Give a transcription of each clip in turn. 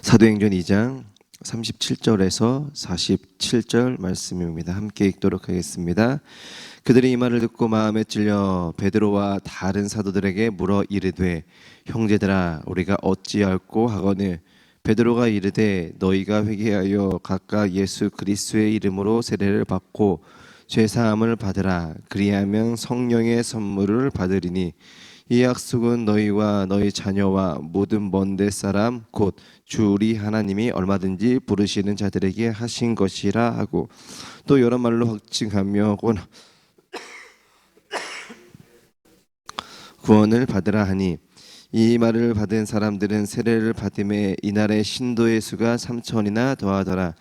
사도행전 2장 37절에서 47절 말씀입니다. 함께 읽도록 하겠습니다. 그들이 이 말을 듣고 마음에 찔려 베드로와 다른 사도들에게 물어 이르되 형제들아 우리가 어찌할꼬 하거늘 베드로가 이르되 너희가 회개하여 각각 예수 그리스도의 이름으로 세례를 받고 죄사함을 받으라. 그리하면 성령의 선물을 받으리니 이 약속은 너희와 너희 자녀와 모든 먼데 사람 곧 주 우리 하나님이 얼마든지 부르시는 자들에게 하신 것이라 하고 또 여러 말로 확증하며 구원을 받으라 하니 이 말을 받은 사람들은 세례를 받음에 이날의 신도의 수가 3천이나 더하더라.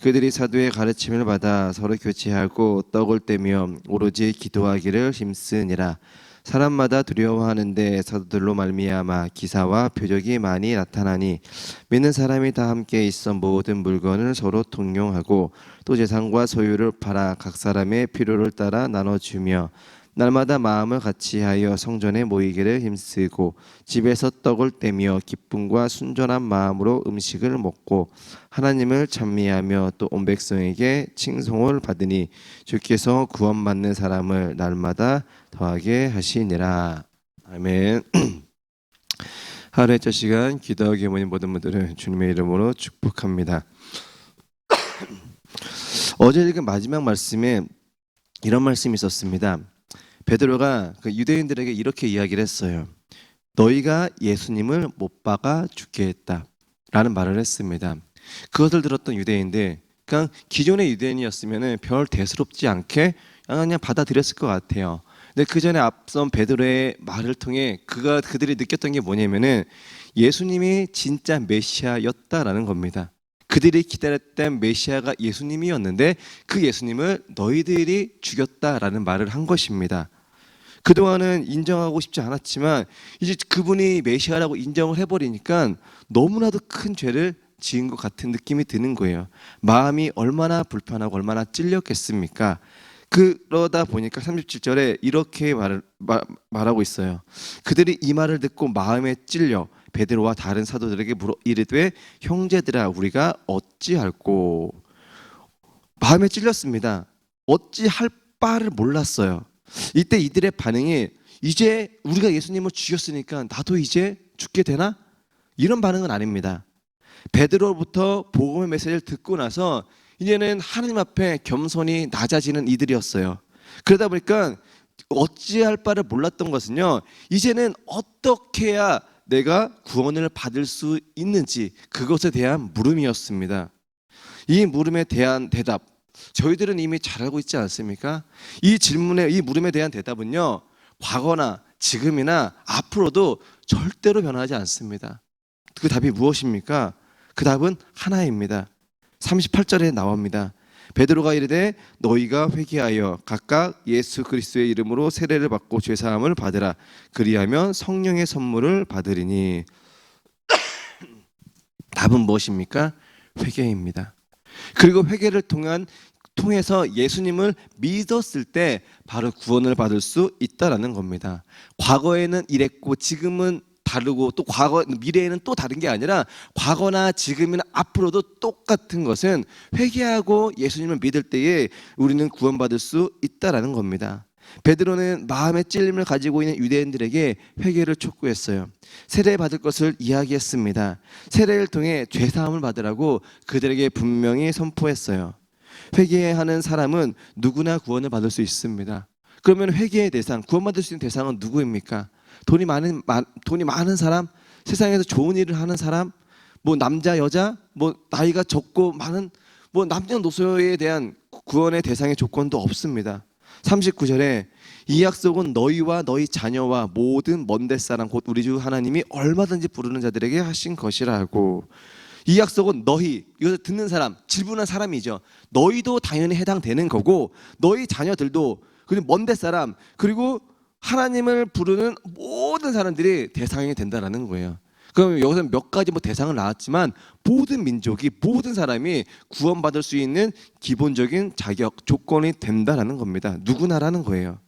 그들이 사도의 가르침을 받아 서로 교제하고 떡을 떼며 오로지 기도하기를 힘쓰니라. 사람마다 두려워하는데 사도들로 말미암아 기사와 표적이 많이 나타나니 믿는 사람이 다 함께 있어 모든 물건을 서로 통용하고 또 재산과 소유를 팔아 각 사람의 필요를 따라 나눠주며 날마다 마음을 같이하여 성전에 모이기를 힘쓰고 집에서 떡을 떼며 기쁨과 순전한 마음으로 음식을 먹고 하나님을 찬미하며 또 온 백성에게 칭송을 받으니 주께서 구원받는 사람을 날마다 더하게 하시니라. 아멘. 하루의 첫 시간 기도하기 모인 모든 분들을 주님의 이름으로 축복합니다. 어제 읽은 마지막 말씀에 이런 말씀이 있었습니다. 베드로가 그 유대인들에게 이렇게 이야기를 했어요. 너희가 예수님을 못 박아 죽게 했다 라는 말을 했습니다. 그것을 들었던 유대인들, 그냥 기존의 유대인이었으면 별 대수롭지 않게 그냥 받아들였을 것 같아요. 근데 그 전에 앞선 베드로의 말을 통해 그들이 느꼈던 게 뭐냐면은 예수님이 진짜 메시아였다라는 겁니다. 그들이 기다렸던 메시아가 예수님이었는데 그 예수님을 너희들이 죽였다라는 말을 한 것입니다. 그동안은 인정하고 싶지 않았지만 이제 그분이 메시아라고 인정을 해버리니까 너무나도 큰 죄를 지은 것 같은 느낌이 드는 거예요. 마음이 얼마나 불편하고 얼마나 찔렸겠습니까? 그러다 보니까 37절에 이렇게 말하고 있어요. 그들이 이 말을 듣고 마음에 찔려 베드로와 다른 사도들에게 물어 이르되 형제들아 우리가 어찌할꼬. 마음에 찔렸습니다. 어찌할 바를 몰랐어요. 이때 이들의 반응이 이제 우리가 예수님을 죽였으니까 나도 이제 죽게 되나? 이런 반응은 아닙니다. 베드로부터 복음의 메시지를 듣고 나서 이제는 하나님 앞에 겸손히 낮아지는 이들이었어요. 그러다 보니까 어찌할 바를 몰랐던 것은요, 이제는 어떻게 해야 내가 구원을 받을 수 있는지 그것에 대한 물음이었습니다. 이 물음에 대한 대답, 저희들은 이미 잘 알고 있지 않습니까? 이 물음에 대한 대답은요, 과거나 지금이나 앞으로도 절대로 변하지 않습니다. 그 답이 무엇입니까? 그 답은 하나입니다. 38절에 나옵니다. 베드로가 이르되 너희가 회개하여 각각 예수 그리스도의 이름으로 세례를 받고 죄사함을 받으라. 그리하면 성령의 선물을 받으리니. 답은 무엇입니까? 회개입니다. 그리고 회개를 통해서 예수님을 믿었을 때 바로 구원을 받을 수 있다라는 겁니다. 과거에는 이랬고 지금은 다르고 또 미래에는 또 다른 게 아니라 과거나 지금이나 앞으로도 똑같은 것은 회개하고 예수님을 믿을 때에 우리는 구원받을 수 있다라는 겁니다. 베드로는 마음의 찔림을 가지고 있는 유대인들에게 회개를 촉구했어요. 세례 받을 것을 이야기했습니다. 세례를 통해 죄사함을 받으라고 그들에게 분명히 선포했어요. 회개하는 사람은 누구나 구원을 받을 수 있습니다. 그러면 회개의 대상, 구원받을 수 있는 대상은 누구입니까? 돈이 많은 사람, 세상에서 좋은 일을 하는 사람, 뭐 남자, 여자, 뭐 나이가 적고 많은 뭐 남녀노소에 대한 구원의 대상의 조건도 없습니다. 39절에 이 약속은 너희와 너희 자녀와 모든 먼데 사람 곧 우리 주 하나님이 얼마든지 부르는 자들에게 하신 것이라고. 이 약속은 너희, 이것을 듣는 사람, 질문한 사람이죠. 너희도 당연히 해당되는 거고 너희 자녀들도, 그리고 먼데 사람, 그리고 하나님을 부르는 모든 사람들이 대상이 된다는 거예요. 그럼 여기서 몇 가지 대상을 나왔지만 모든 민족이, 모든 사람이 구원받을 수 있는 기본적인 자격, 조건이 된다는 겁니다. 누구나라는 거예요.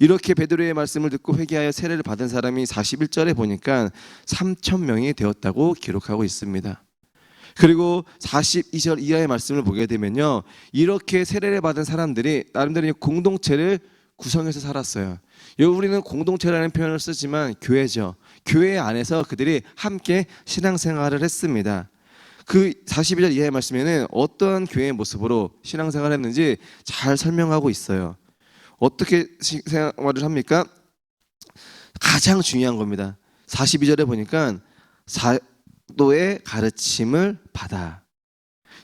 이렇게 베드로의 말씀을 듣고 회개하여 세례를 받은 사람이 41절에 보니까 3,000명이 되었다고 기록하고 있습니다. 그리고 42절 이하의 말씀을 보게 되면요, 이렇게 세례를 받은 사람들이 나름대로 공동체를 구성해서 살았어요. 여기 우리는 공동체라는 표현을 쓰지만 교회죠. 교회 안에서 그들이 함께 신앙생활을 했습니다. 그 42절 이하의 말씀에는 어떠한 교회의 모습으로 신앙생활을 했는지 잘 설명하고 있어요. 어떻게 생활을 합니까? 가장 중요한 겁니다. 42절에 보니까 사도의 가르침을 받아.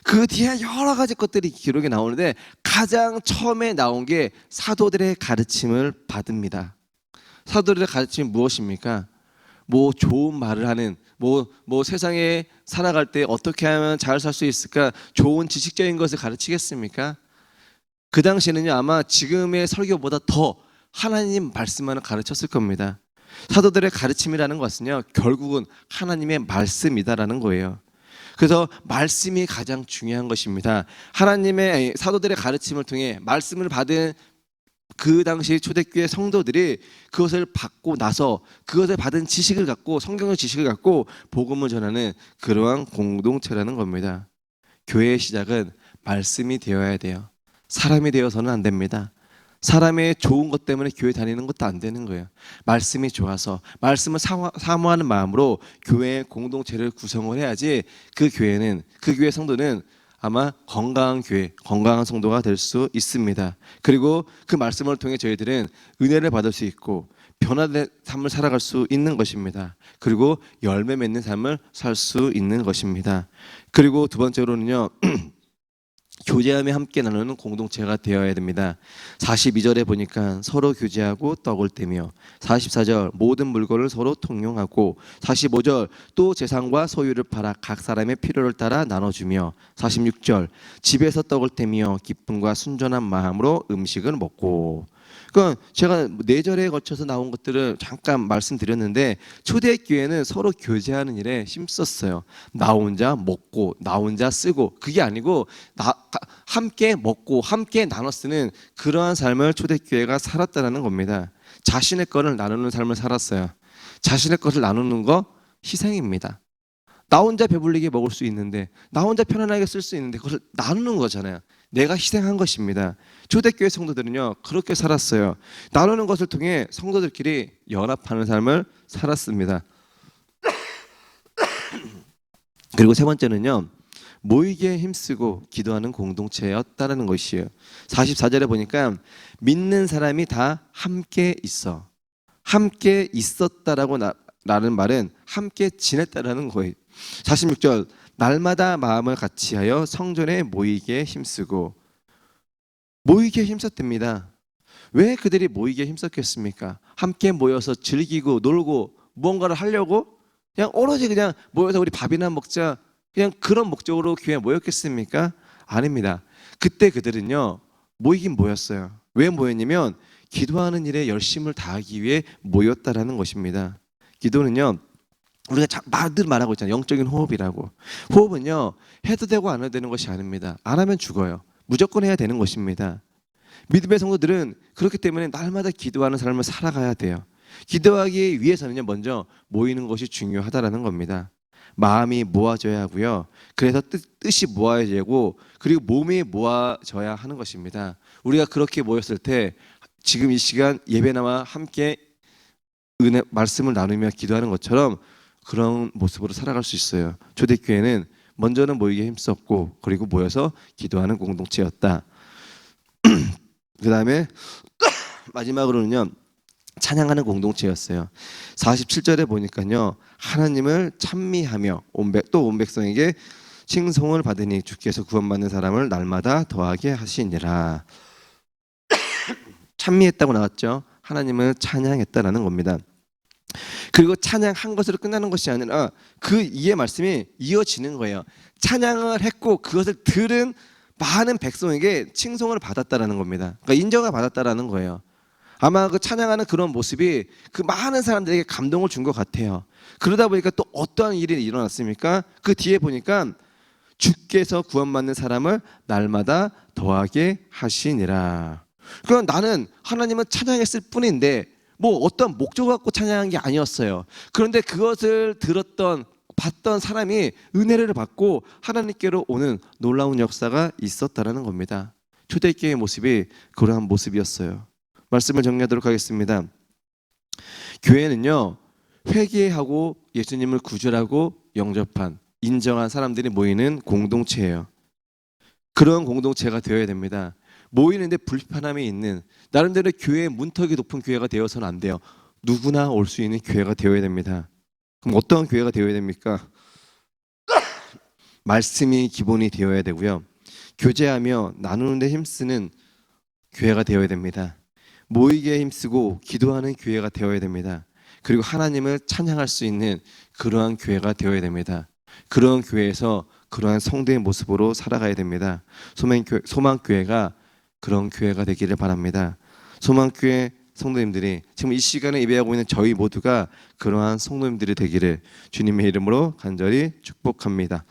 그 뒤에 여러 가지 것들이 기록이 나오는데 가장 처음에 나온 게 사도들의 가르침을 받습니다. 사도들의 가르침이 무엇입니까? 뭐 좋은 말을 하는, 뭐 세상에 살아갈 때 어떻게 하면 잘 살 수 있을까, 좋은 지식적인 것을 가르치겠습니까? 그 당시에는요, 아마 지금의 설교보다 더 하나님 말씀만을 가르쳤을 겁니다. 사도들의 가르침이라는 것은요, 결국은 하나님의 말씀이다라는 거예요. 그래서 말씀이 가장 중요한 것입니다. 하나님의 사도들의 가르침을 통해 말씀을 받은 그 당시 초대교회 성도들이 그것을 받고 나서 그것을 받은 지식을 갖고, 성경의 지식을 갖고 복음을 전하는 그러한 공동체라는 겁니다. 교회의 시작은 말씀이 되어야 돼요. 사람이 되어서는 안 됩니다. 사람의 좋은 것 때문에 교회 다니는 것도 안 되는 거예요. 말씀이 좋아서, 말씀을 사모하는 마음으로 교회의 공동체를 구성을 해야지 그 교회는, 그 교회 성도는 아마 건강한 교회, 건강한 성도가 될 수 있습니다. 그리고 그 말씀을 통해 저희들은 은혜를 받을 수 있고 변화된 삶을 살아갈 수 있는 것입니다. 그리고 열매 맺는 삶을 살 수 있는 것입니다. 그리고 두 번째로는요, 교제하며 함께 나누는 공동체가 되어야 됩니다. 42절에 보니까 서로 교제하고 떡을 떼며, 44절 모든 물건을 서로 통용하고, 45절 또 재산과 소유를 팔아 각 사람의 필요를 따라 나눠주며, 46절 집에서 떡을 떼며 기쁨과 순전한 마음으로 음식을 먹고. 그러니까 제가 4절에 거쳐서 나온 것들을 잠깐 말씀드렸는데, 초대교회는 서로 교제하는 일에 힘썼어요. 나 혼자 먹고 나 혼자 쓰고, 그게 아니고 함께 먹고 함께 나눠 쓰는 그러한 삶을 초대교회가 살았다는 겁니다. 자신의 것을 나누는 삶을 살았어요. 자신의 것을 나누는 거 희생입니다. 나 혼자 배불리게 먹을 수 있는데, 나 혼자 편안하게 쓸 수 있는데 그것을 나누는 거잖아요. 내가 희생한 것입니다. 초대교회 성도들은요, 그렇게 살았어요. 나누는 것을 통해 성도들끼리 연합하는 삶을 살았습니다. 그리고 세 번째는요, 모이기에 힘쓰고 기도하는 공동체였다는 것이에요. 44절에 보니까 믿는 사람이 다 함께 있어. 함께 있었다라고 라는 말은 함께 지냈다라는 거예요. 46절 날마다 마음을 같이하여 성전에 모이기에 힘쓰고. 모이기에 힘썼답니다. 왜 그들이 모이기에 힘썼겠습니까? 함께 모여서 즐기고 놀고 무언가를 하려고 그냥 오로지 그냥 모여서 우리 밥이나 먹자, 그냥 그런 목적으로 교회에 모였겠습니까? 아닙니다. 그때 그들은요, 모이긴 모였어요. 왜 모였냐면 기도하는 일에 열심을 다하기 위해 모였다라는 것입니다. 기도는요, 우리가 늘 말하고 있잖아요. 영적인 호흡이라고. 호흡은요, 해도 되고 안 해도 되는 것이 아닙니다. 안 하면 죽어요. 무조건 해야 되는 것입니다. 믿음의 성도들은 그렇기 때문에 날마다 기도하는 삶을 살아가야 돼요. 기도하기 위해서는요, 먼저 모이는 것이 중요하다라는 겁니다. 마음이 모아져야 하고요. 그래서 뜻이 모아져야 되고, 그리고 몸이 모아져야 하는 것입니다. 우리가 그렇게 모였을 때 지금 이 시간 예배나와 함께 은혜 말씀을 나누며 기도하는 것처럼 그런 모습으로 살아갈 수 있어요. 초대교회는 먼저는 모이기에 힘썼고, 그리고 모여서 기도하는 공동체였다. 그 다음에 마지막으로는요, 찬양하는 공동체였어요. 47절에 보니까요, 하나님을 찬미하며 또 온 백성에게 칭송을 받으니 주께서 구원받는 사람을 날마다 더하게 하시니라. 찬미했다고 나왔죠. 하나님을 찬양했다라는 겁니다. 그리고 찬양한 것으로 끝나는 것이 아니라 그 이해 말씀이 이어지는 거예요. 찬양을 했고 그것을 들은 많은 백성에게 칭송을 받았다라는 겁니다. 그러니까 인정을 받았다라는 거예요. 아마 그 찬양하는 그런 모습이 그 많은 사람들에게 감동을 준 것 같아요. 그러다 보니까 또 어떠한 일이 일어났습니까? 그 뒤에 보니까 주께서 구원받는 사람을 날마다 더하게 하시니라. 그럼 나는 하나님은 찬양했을 뿐인데 뭐 어떤 목적을 갖고 찬양한 게 아니었어요. 그런데 그것을 들었던 봤던 사람이 은혜를 받고 하나님께로 오는 놀라운 역사가 있었다라는 겁니다. 초대교회의 모습이 그러한 모습이었어요. 말씀을 정리하도록 하겠습니다. 교회는요, 회개하고 예수님을 구주라고 영접한, 인정한 사람들이 모이는 공동체예요. 그런 공동체가 되어야 됩니다. 모이는데 불편함이 있는, 나름대로 교회의 문턱이 높은 교회가 되어서는 안 돼요. 누구나 올 수 있는 교회가 되어야 됩니다. 그럼 어떤 교회가 되어야 됩니까? 말씀이 기본이 되어야 되고요. 교제하며 나누는 데 힘쓰는 교회가 되어야 됩니다. 모이기에 힘쓰고 기도하는 교회가 되어야 됩니다. 그리고 하나님을 찬양할 수 있는 그러한 교회가 되어야 됩니다. 그런 교회에서 그러한 성도의 모습으로 살아가야 됩니다. 소망교회가 그런 교회가 되기를 바랍니다. 소망교회 성도님들이 지금 이 시간에 예배하고 있는 저희 모두가 그러한 성도님들이 되기를 주님의 이름으로 간절히 축복합니다.